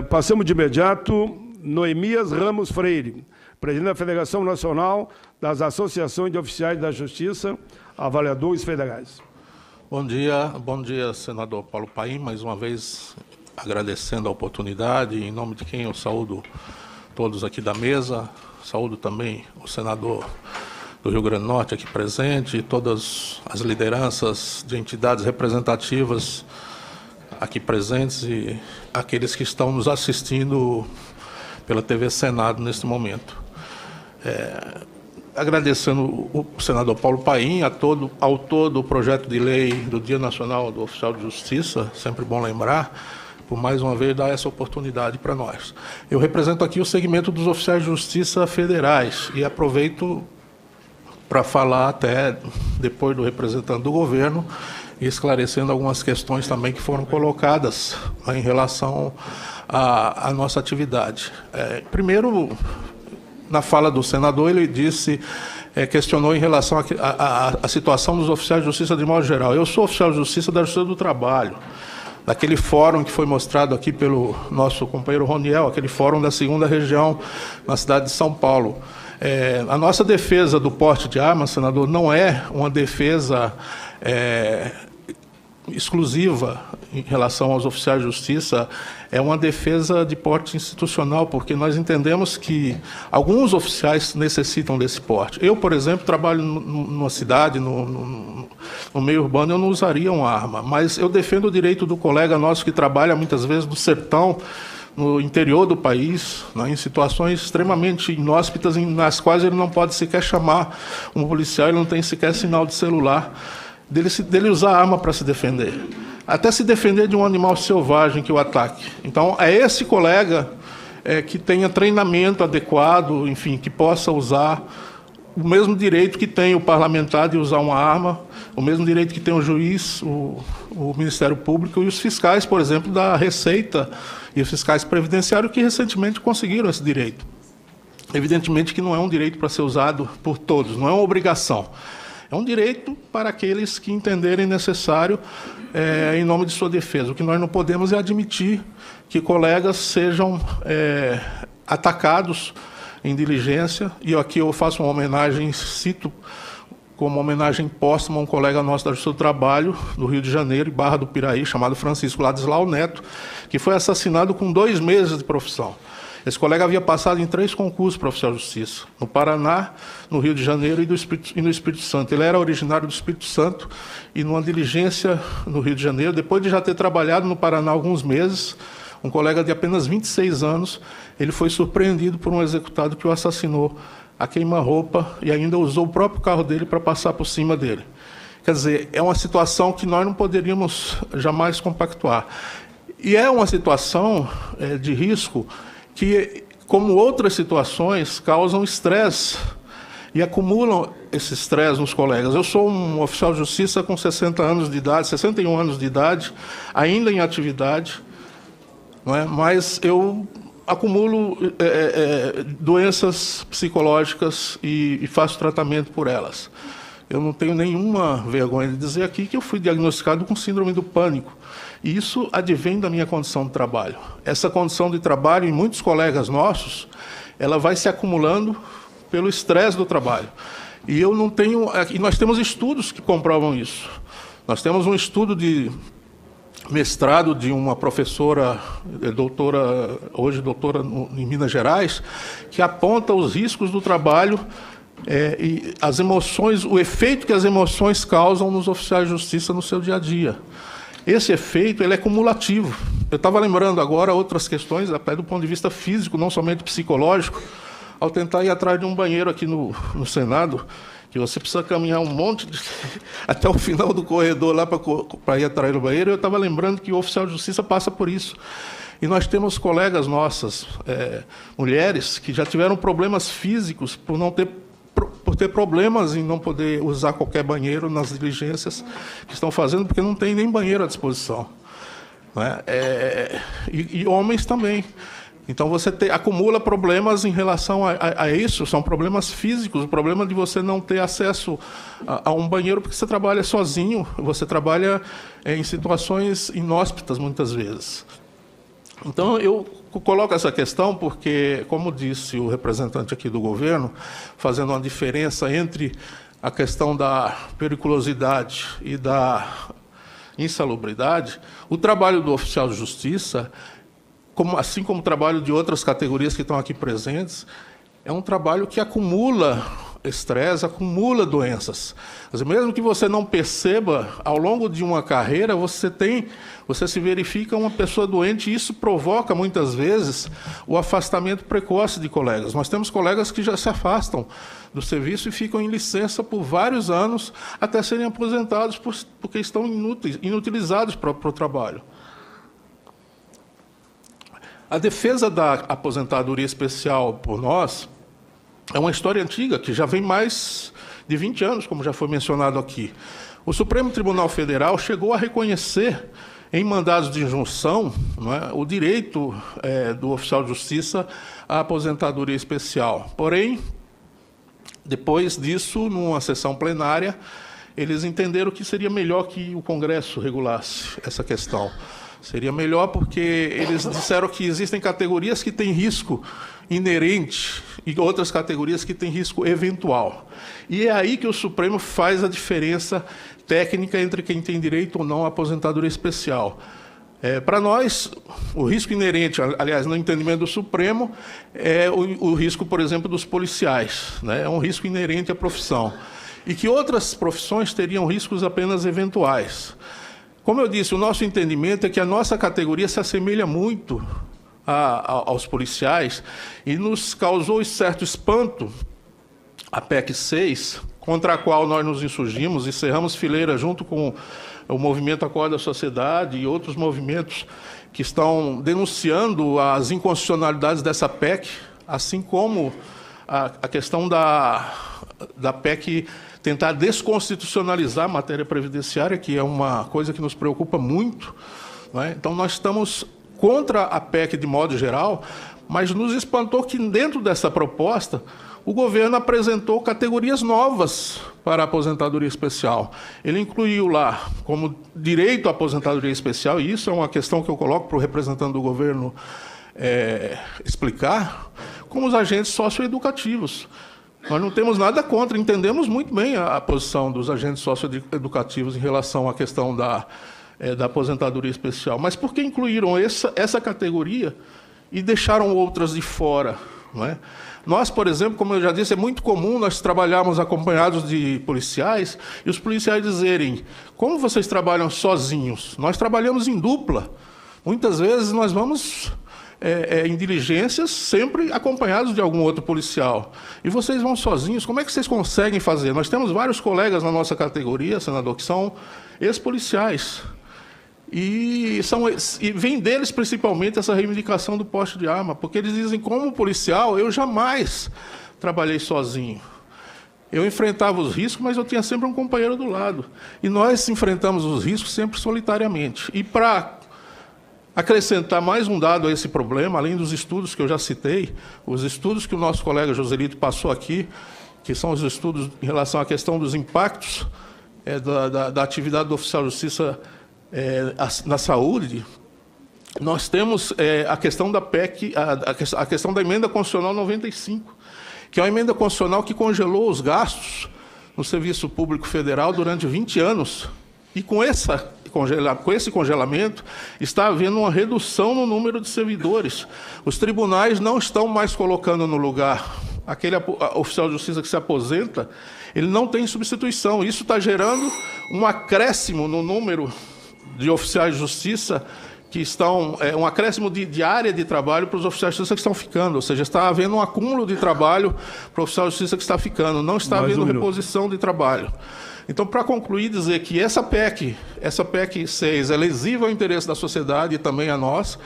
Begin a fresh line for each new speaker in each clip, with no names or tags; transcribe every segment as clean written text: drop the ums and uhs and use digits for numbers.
Passamos de imediato, Noemias Ramos Freire, presidente da Federação Nacional das Associações de Oficiais da Justiça, avaliadores federais.
Bom dia, senador Paulo Paim, mais uma vez agradecendo a oportunidade, em nome de quem eu saúdo todos aqui da mesa, saúdo também o senador do Rio Grande do Norte aqui presente, e todas as lideranças de entidades representativas aqui presentes e aqueles que estão nos assistindo pela TV Senado neste momento. Agradecendo o senador Paulo Paim, ao todo o projeto de lei do Dia Nacional do Oficial de Justiça, sempre bom lembrar, por mais uma vez dar essa oportunidade para nós. Eu represento aqui o segmento dos oficiais de justiça federais e aproveito para falar até depois do representante do governo, e esclarecendo algumas questões também que foram colocadas em relação à nossa atividade. Primeiro, na fala do senador, ele questionou em relação à situação dos oficiais de justiça de modo geral. Eu sou oficial de justiça da Justiça do Trabalho, daquele fórum que foi mostrado aqui pelo nosso companheiro Roniel, aquele fórum da 2ª região, na cidade de São Paulo. A nossa defesa do porte de armas, senador, não é uma defesa exclusiva em relação aos oficiais de justiça, é uma defesa de porte institucional, porque nós entendemos que alguns oficiais necessitam desse porte. Eu, por exemplo, trabalho numa cidade, no meio urbano, eu não usaria uma arma, mas eu defendo o direito do colega nosso que trabalha muitas vezes no sertão, no interior do país, né, em situações extremamente inóspitas, nas quais ele não pode sequer chamar um policial, ele não tem sequer sinal de celular, dele usar a arma para se defender. Até se defender de um animal selvagem que o ataque. Então, é esse colega que tenha treinamento adequado, enfim, que possa usar o mesmo direito que tem o parlamentar de usar uma arma, o mesmo direito que tem o juiz, o Ministério Público e os fiscais, por exemplo, da Receita e os fiscais previdenciários que recentemente conseguiram esse direito. Evidentemente que não é um direito para ser usado por todos, não é uma obrigação. É um direito para aqueles que entenderem necessário em nome de sua defesa. O que nós não podemos é admitir que colegas sejam atacados em diligência, e aqui eu faço uma homenagem, cito como homenagem póstuma a um colega nosso da Justiça do Trabalho, do Rio de Janeiro, Barra do Piraí, chamado Francisco Ladislau Neto, que foi assassinado com 2 meses de profissão. Esse colega havia passado em 3 concursos para oficial de justiça, no Paraná, no Rio de Janeiro e no Espírito Santo. Ele era originário do Espírito Santo e, numa diligência no Rio de Janeiro, depois de já ter trabalhado no Paraná alguns meses, um colega de apenas 26 anos, ele foi surpreendido por um executado que o assassinou a queima-roupa e ainda usou o próprio carro dele para passar por cima dele. Quer dizer, é uma situação que nós não poderíamos jamais compactuar. E é uma situação de risco que, como outras situações, causam estresse e acumulam esse estresse nos colegas. Eu sou um oficial de justiça com 60 anos de idade, 61 anos de idade, ainda em atividade, não é? Mas eu acumulo doenças psicológicas e faço tratamento por elas. Eu não tenho nenhuma vergonha de dizer aqui que eu fui diagnosticado com síndrome do pânico. E isso advém da minha condição de trabalho. Essa condição de trabalho, em muitos colegas nossos, ela vai se acumulando pelo estresse do trabalho. E eu não tenho... E nós temos estudos que comprovam isso. Nós temos um estudo de mestrado de uma professora, hoje doutora em Minas Gerais, que aponta os riscos do trabalho e as emoções, o efeito que as emoções causam nos oficiais de justiça no seu dia a dia. Esse efeito ele é cumulativo. Eu estava lembrando agora outras questões, até do ponto de vista físico, não somente psicológico, ao tentar ir atrás de um banheiro aqui no Senado, que você precisa caminhar um monte até o final do corredor lá para ir atrás do banheiro. Eu estava lembrando que o oficial de justiça passa por isso. E nós temos colegas nossas, mulheres, que já tiveram problemas físicos por ter problemas em não poder usar qualquer banheiro nas diligências que estão fazendo, porque não tem nem banheiro à disposição. Né? E homens também. Então, você acumula problemas em relação a isso, são problemas físicos, o problema de você não ter acesso a um banheiro, porque você trabalha sozinho, você trabalha em situações inóspitas, muitas vezes. Então, eu coloco essa questão porque, como disse o representante aqui do governo, fazendo uma diferença entre a questão da periculosidade e da insalubridade, o trabalho do oficial de justiça, assim como o trabalho de outras categorias que estão aqui presentes, é um trabalho que acumula estresse, acumula doenças. Quer dizer, mesmo que você não perceba, ao longo de uma carreira, você se verifica uma pessoa doente, e isso provoca, muitas vezes, o afastamento precoce de colegas. Nós temos colegas que já se afastam do serviço e ficam em licença por vários anos, até serem aposentados porque estão inutilizados para o trabalho. A defesa da aposentadoria especial por nós é uma história antiga, que já vem mais de 20 anos, como já foi mencionado aqui. O Supremo Tribunal Federal chegou a reconhecer, em mandados de injunção, não é, o direito do oficial de justiça à aposentadoria especial. Porém, depois disso, numa sessão plenária, eles entenderam que seria melhor que o Congresso regulasse essa questão. Seria melhor porque eles disseram que existem categorias que têm risco inerente e outras categorias que têm risco eventual. E é aí que o Supremo faz a diferença técnica entre quem tem direito ou não à aposentadoria especial. Para nós, o risco inerente, aliás, no entendimento do Supremo, é o risco, por exemplo, dos policiais, né? É um risco inerente à profissão. E que outras profissões teriam riscos apenas eventuais. Como eu disse, o nosso entendimento é que a nossa categoria se assemelha muito aos policiais e nos causou certo espanto a PEC 6, contra a qual nós nos insurgimos e cerramos fileira junto com o movimento Acorda Sociedade e outros movimentos que estão denunciando as inconstitucionalidades dessa PEC, assim como a questão da PEC tentar desconstitucionalizar a matéria previdenciária, que é uma coisa que nos preocupa muito, não é? Então, nós estamos contra a PEC de modo geral, mas nos espantou que, dentro dessa proposta, o governo apresentou categorias novas para a aposentadoria especial. Ele incluiu lá, como direito à aposentadoria especial, e isso é uma questão que eu coloco para o representante do governo explicar, como os agentes socioeducativos. Nós não temos nada contra, entendemos muito bem a posição dos agentes socioeducativos em relação à questão da aposentadoria especial. Mas por que incluíram essa categoria e deixaram outras de fora? Não é? Nós, por exemplo, como eu já disse, é muito comum nós trabalharmos acompanhados de policiais e os policiais dizerem: como vocês trabalham sozinhos? Nós trabalhamos em dupla. Muitas vezes nós vamos em diligências sempre acompanhados de algum outro policial. E vocês vão sozinhos, como é que vocês conseguem fazer? Nós temos vários colegas na nossa categoria, senador, que são ex-policiais. E vem deles principalmente essa reivindicação do porte de arma, porque eles dizem: como policial, eu jamais trabalhei sozinho. Eu enfrentava os riscos, mas eu tinha sempre um companheiro do lado. E nós enfrentamos os riscos sempre solitariamente. E para acrescentar mais um dado a esse problema, além dos estudos que eu já citei, os estudos que o nosso colega Joselito passou aqui, que são os estudos em relação à questão dos impactos da atividade do oficial de justiça na saúde, nós temos a questão da PEC, a questão da emenda constitucional 95, que é uma emenda constitucional que congelou os gastos no Serviço Público Federal durante 20 anos. E com esse congelamento, está havendo uma redução no número de servidores. Os tribunais não estão mais colocando no lugar aquele oficial de justiça que se aposenta, ele não tem substituição. Isso está gerando um acréscimo no número de oficiais de justiça que estão, um acréscimo de área de trabalho para os oficiais de justiça que estão ficando, ou seja, está havendo um acúmulo de trabalho para o oficial de justiça que está ficando, não está havendo reposição de trabalho. Então, para concluir, dizer que essa PEC 6, é lesiva ao interesse da sociedade e também a nós.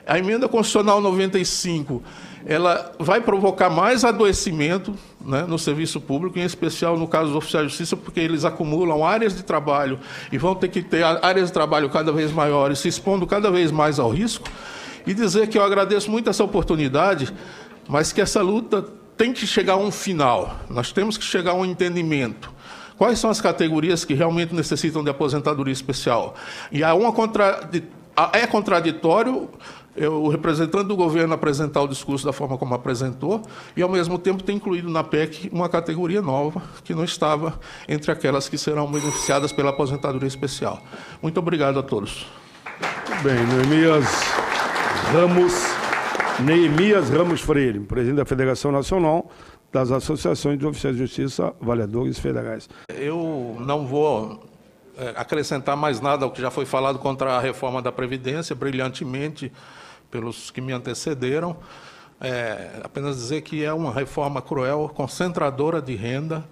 A emenda constitucional 95, ela vai provocar mais adoecimento, né, no serviço público, em especial no caso dos oficiais de justiça, porque eles acumulam áreas de trabalho e vão ter que ter áreas de trabalho cada vez maiores, se expondo cada vez mais ao risco. E dizer que eu agradeço muito essa oportunidade, mas que essa luta tem que chegar a um final. Nós temos que chegar a um entendimento. Quais são as categorias que realmente necessitam de aposentadoria especial? E é contraditório o representante do governo apresentar o discurso da forma como apresentou e, ao mesmo tempo, ter incluído na PEC uma categoria nova que não estava entre aquelas que serão beneficiadas pela aposentadoria especial. Muito obrigado a todos.
Muito bem, Neemias Ramos Freire, presidente da Federação Nacional das Associações de Oficiais de Justiça Avaliadores Federais.
Eu não vou acrescentar mais nada ao que já foi falado contra a reforma da Previdência, brilhantemente pelos que me antecederam. Apenas dizer que é uma reforma cruel, concentradora de renda,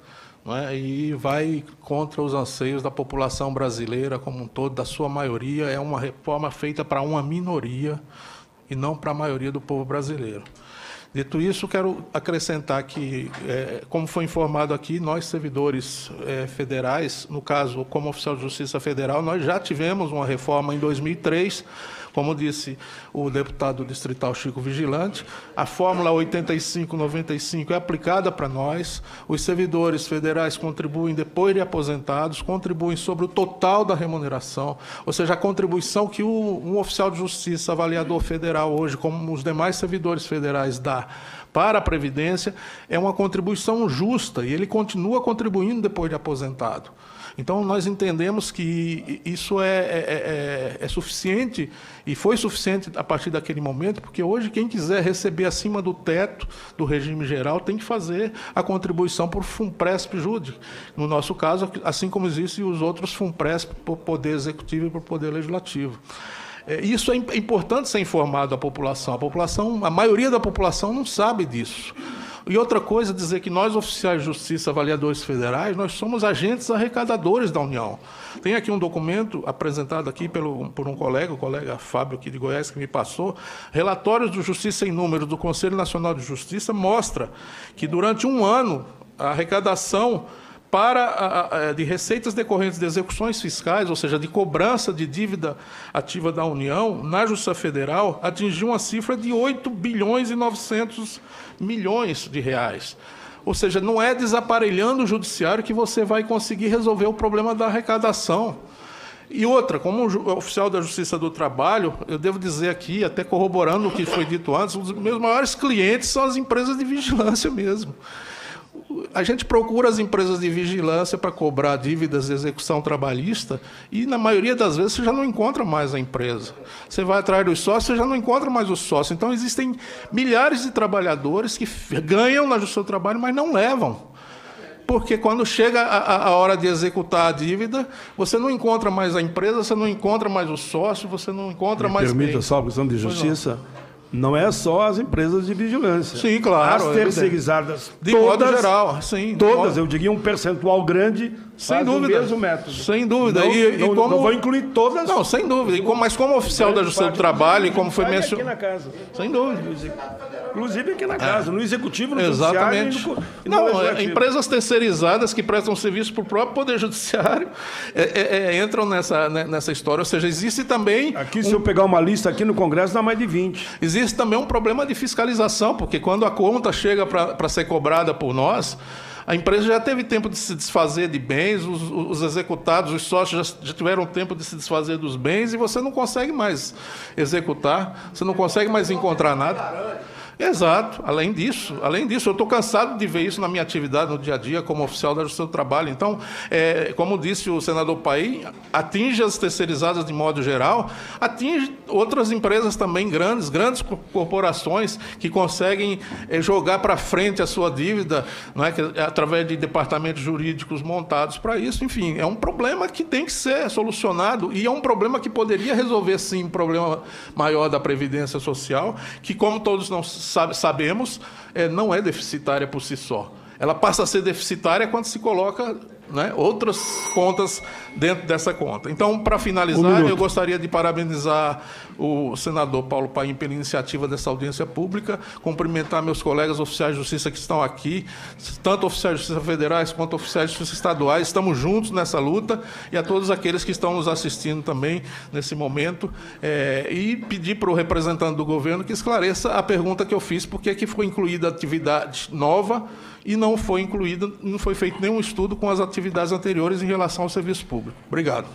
não é? E vai contra os anseios da população brasileira como um todo, da sua maioria. É uma reforma feita para uma minoria e não para a maioria do povo brasileiro. Dito isso, quero acrescentar que, como foi informado aqui, nós, servidores federais, no caso, como oficial de Justiça Federal, nós já tivemos uma reforma em 2003, como disse o deputado distrital Chico Vigilante, a fórmula 85-95 é aplicada para nós, os servidores federais contribuem depois de aposentados, contribuem sobre o total da remuneração, ou seja, a contribuição que um oficial de justiça avaliador federal hoje, como os demais servidores federais, dá para a Previdência, é uma contribuição justa e ele continua contribuindo depois de aposentado. Então, nós entendemos que isso é suficiente, e foi suficiente a partir daquele momento, porque hoje quem quiser receber acima do teto do regime geral tem que fazer a contribuição por FUNPRESP-JUDE. No nosso caso, assim como existem os outros FUNPRESP por Poder Executivo e por Poder Legislativo. Isso é importante ser informado à população. A maioria da população não sabe disso. E outra coisa, dizer que nós, oficiais de justiça, avaliadores federais, nós somos agentes arrecadadores da União. Tem aqui um documento apresentado aqui por um colega, o colega Fábio aqui de Goiás, que me passou, relatórios de justiça em números do Conselho Nacional de Justiça mostra que durante um ano a arrecadação de receitas decorrentes de execuções fiscais, ou seja, de cobrança de dívida ativa da União, na Justiça Federal, atingiu uma cifra de 8 bilhões e 900 milhões de reais. Ou seja, não é desaparelhando o judiciário que você vai conseguir resolver o problema da arrecadação. E outra, como oficial da Justiça do Trabalho, eu devo dizer aqui, até corroborando o que foi dito antes, os meus maiores clientes são as empresas de vigilância mesmo. A gente procura as empresas de vigilância para cobrar dívidas de execução trabalhista e, na maioria das vezes, você já não encontra mais a empresa. Você vai atrás dos sócios, você já não encontra mais os sócios. Então, existem milhares de trabalhadores que ganham na Justiça do Trabalho, mas não levam. Porque quando chega a hora de executar a dívida, você não encontra mais a empresa, você não encontra mais o sócio, você não encontra mais...
Permita só a questão de justiça... Não é só as empresas de vigilância.
Sim, claro.
As terceirizadas,
de modo geral, sim.
Todas, eu diria um percentual grande,
sem dúvida.
O mesmo método.
Sem dúvida.
Não vou incluir todas.
Não, sem dúvida. Mas como oficial da Justiça do Trabalho, e como foi mencionado...
aqui na casa.
Sem dúvida.
Inclusive aqui na casa, no Executivo, no
Exatamente.
Judiciário e no Legislativo.
Empresas terceirizadas que prestam serviço para o próprio Poder Judiciário entram nessa história. Ou seja, existe também...
Aqui, se eu pegar uma lista aqui no Congresso, dá mais de 20.
Existe também um problema de fiscalização, porque quando a conta chega para ser cobrada por nós, a empresa já teve tempo de se desfazer de bens, os executados, os sócios já tiveram tempo de se desfazer dos bens e você não consegue mais executar, você não consegue mais encontrar nada. Exato. Além disso, eu estou cansado de ver isso na minha atividade no dia a dia como oficial da Justiça do Trabalho. Então, como disse o senador Paim, atinge as terceirizadas de modo geral, atinge outras empresas também grandes corporações que conseguem jogar para frente a sua dívida, não é? Através de departamentos jurídicos montados para isso. Enfim, é um problema que tem que ser solucionado e é um problema que poderia resolver, sim, um problema maior da Previdência Social, que, como todos nós sabemos, não é deficitária por si só. Ela passa a ser deficitária quando se coloca, né, outras contas dentro dessa conta. Então, para finalizar, eu gostaria de parabenizar o senador Paulo Paim pela iniciativa dessa audiência pública, cumprimentar meus colegas oficiais de justiça que estão aqui, tanto oficiais de justiça federais quanto oficiais de justiça estaduais, estamos juntos nessa luta, e a todos aqueles que estão nos assistindo também nesse momento, e pedir para o representante do governo que esclareça a pergunta que eu fiz, por que foi incluída atividade nova e não foi feito nenhum estudo com as atividades anteriores em relação ao serviço público. Obrigado.